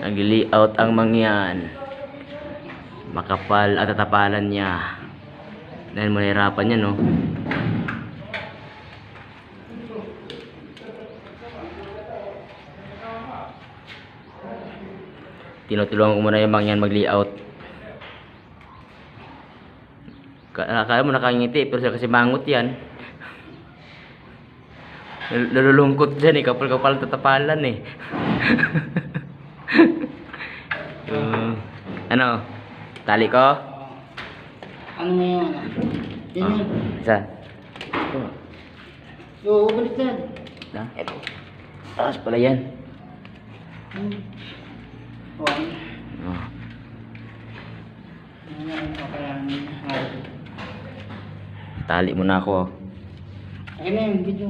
Nag-layout ang mangyan. Makapal at tatapalan niya. Dahil mahirapan niya, no? Tinutulungan ko muna yung mangyan mag-layout. Akala mo nakangiti, pero siya kasi mangot yan. Nalulungkot dyan eh, kapal-kapal tatapalan eh. Ano? Tali ko? Ano na yun? Yan yun. Isa. Oo, baliktad. Ito. Taas pala yan. One. Oh. Tali muna ako. Ayun na yung video.